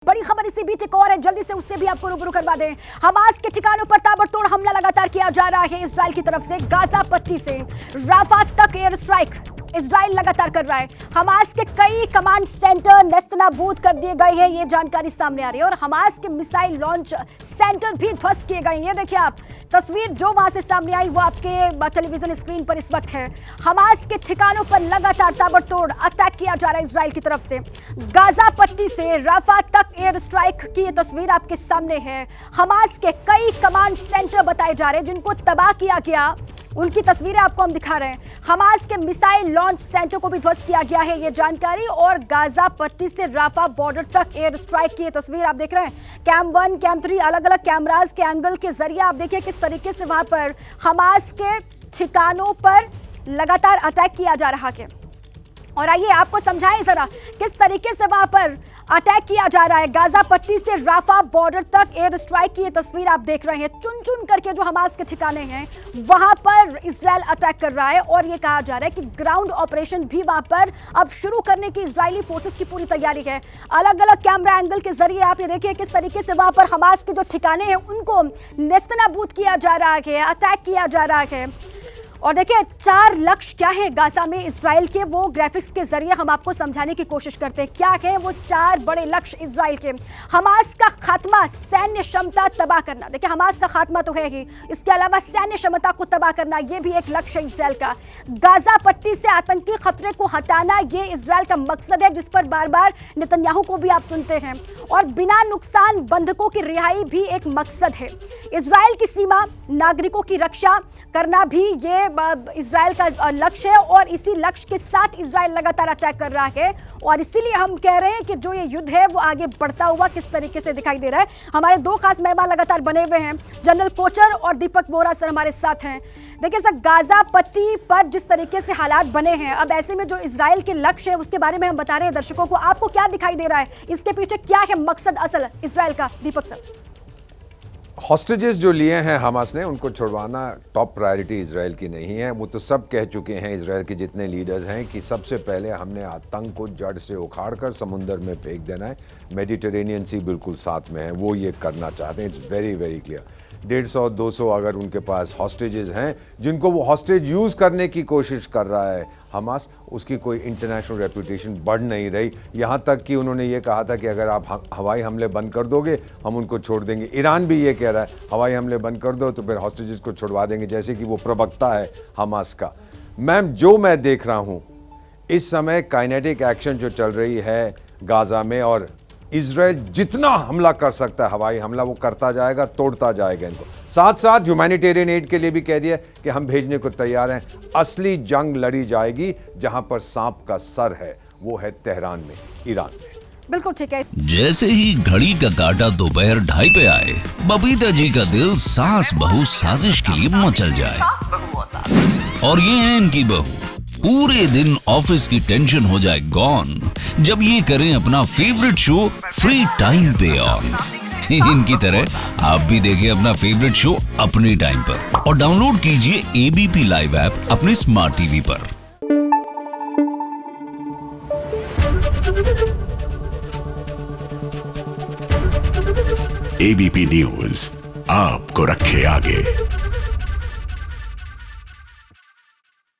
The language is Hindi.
बड़ी खबर इसी बीच एक और है, जल्दी से उससे भी आपको रूबरू करवा दें। हमास के ठिकानों पर ताबड़तोड़ हमला लगातार किया जा रहा है इजराइल की तरफ से। गाजा पट्टी से राफा तक एयर स्ट्राइक इजराइल लगातार कर रहा है। हमास के कई कमांड सेंटर नेस्तनाबूद कर दिए गए हैं, ये जानकारी सामने आ रही है। और हमास के मिसाइल लॉन्च सेंटर भी ध्वस्त किए गए। ये देखिए आप तस्वीर जो वहां से सामने आई वो आपके टेलीविजन स्क्रीन पर इस वक्त है। हमास के ठिकानों पर लगातार ताबड़तोड़ अटैक किया जा रहा है इजराइल की तरफ से। गाजा पट्टी से राफा तक एयर स्ट्राइक की ये तस्वीर आपके सामने है। हमास के कई कमांड सेंटर बताए जा रहे हैं जिनको तबाह किया गया, उनकी तस्वीरें आपको हम दिखा रहे हैं। हमास के मिसाइल लॉन्च सेंटर को भी ध्वस्त किया गया है, ये जानकारी। और गाजा पट्टी से राफा बॉर्डर तक एयर स्ट्राइक की ये तस्वीर आप देख रहे हैं। कैम 1 कैम 3 अलग अलग कैमरास के एंगल के जरिए आप देखिए किस तरीके से वहां पर हमास के ठिकानों पर लगातार अटैक किया जा रहा है। और आइए आपको समझाएं जरा किस तरीके से वहां पर अटैक किया जा रहा है। गाजा पट्टी से राफा बॉर्डर तक एयर स्ट्राइक की ये तस्वीर आप देख रहे हैं। चुन चुन करके जो हमास के ठिकाने हैं वहां पर इजराइल अटैक कर रहा है। और ये कहा जा रहा है कि ग्राउंड ऑपरेशन भी वहां पर अब शुरू करने की इजरायली फोर्सेस की पूरी तैयारी है। अलग अलग कैमरा एंगल के जरिए आप ये देखिए किस तरीके से वहां पर हमास के जो ठिकाने हैं उनको नेस्तनाबूद किया जा रहा है, अटैक किया जा रहा है। और देखिए 4 लक्ष्य क्या है गाजा में इजराइल के, वो ग्राफिक्स के जरिए हम आपको समझाने की कोशिश करते हैं। क्या है वो 4 बड़े लक्ष्य इजराइल के? हमास का खात्मा, सैन्य क्षमता तबाह करना। देखिए हमास का खात्मा तो है ही, इसके अलावा सैन्य क्षमता को तबाह करना ये भी एक लक्ष्य है इजराइल का। गाजा पट्टी से आतंकी खतरे को हटाना ये इजराइल का मकसद है, जिस पर बार बार नेतन्याहू को भी आप सुनते हैं। और बिना नुकसान बंधकों की रिहाई भी एक मकसद है। इजराइल की सीमा, नागरिकों की रक्षा करना भी ये इजराइल का लक्ष्य है। और इसी लक्ष्य के साथ इजराइल लगातार अटैक कर रहा है। और इसीलिए हम कह रहे हैं कि जो ये युद्ध है वो आगे बढ़ता हुआ किस तरीके से दिखाई दे रहा है। हमारे 2 खास मेहमान लगातार बने हुए हैं, जनरल कोचर और दीपक वोरा सर हमारे साथ हैं। देखिए सर, गाजा पट्टी पर जिस तरीके से हालात बने हैं, अब ऐसे में जो इजराइल के लक्ष्य है उसके बारे में हम बता रहे हैं दर्शकों को। आपको क्या दिखाई दे रहा है, इसके पीछे क्या है मकसद असल इजराइल का? दीपक सर, हॉस्टेजेस जो लिए हैं हमास ने, उनको छुड़वाना टॉप प्रायोरिटी इजराइल की नहीं है। वो तो सब कह चुके हैं इजराइल के जितने लीडर्स हैं कि सबसे पहले हमने आतंक को जड़ से उखाड़ कर समुंदर में फेंक देना है। मेडिटेरेनियन सी बिल्कुल साथ में है, वो ये करना चाहते हैं। It's very very clear. 150-200 अगर उनके पास हॉस्टेजेस हैं जिनको वो हॉस्टेज यूज़ करने की कोशिश कर रहा है हमास, उसकी कोई इंटरनेशनल रेपुटेशन बढ़ नहीं रही। यहाँ तक कि उन्होंने ये कहा था कि अगर आप हवाई हमले बंद कर दोगे हम उनको छोड़ देंगे। ईरान भी ये कह रहा है हवाई हमले बंद कर दो तो फिर हॉस्टेजेस को छुड़वा देंगे, जैसे कि वो प्रवक्ता है हमास का। जो मैं देख रहा हूँ इस समय काइनेटिक एक्शन जो चल रही है गाजा में, और इजराइल जितना हमला कर सकता है हवाई हमला वो करता जाएगा, तोड़ता जाएगा इनको। साथ साथ ह्यूमैनिटेरियन एड के लिए भी कह दिया कि हम भेजने को तैयार हैं। असली जंग लड़ी जाएगी जहां पर सांप का सर है, वो है तेहरान में, ईरान में। बिल्कुल ठीक है। जैसे ही घड़ी का काटा दोपहर 2:30 पे आए, बबीता जी का दिल सास बहू साजिश के लिए मचल जाए। और ये है इनकी बहू, पूरे दिन ऑफिस की टेंशन हो जाए गॉन जब ये करें अपना फेवरेट शो फ्री टाइम पे ऑन। इनकी तरह आप भी देखिए अपना फेवरेट शो अपने टाइम पर और डाउनलोड कीजिए एबीपी लाइव ऐप अपने स्मार्ट टीवी पर। एबीपी न्यूज आपको रखे आगे।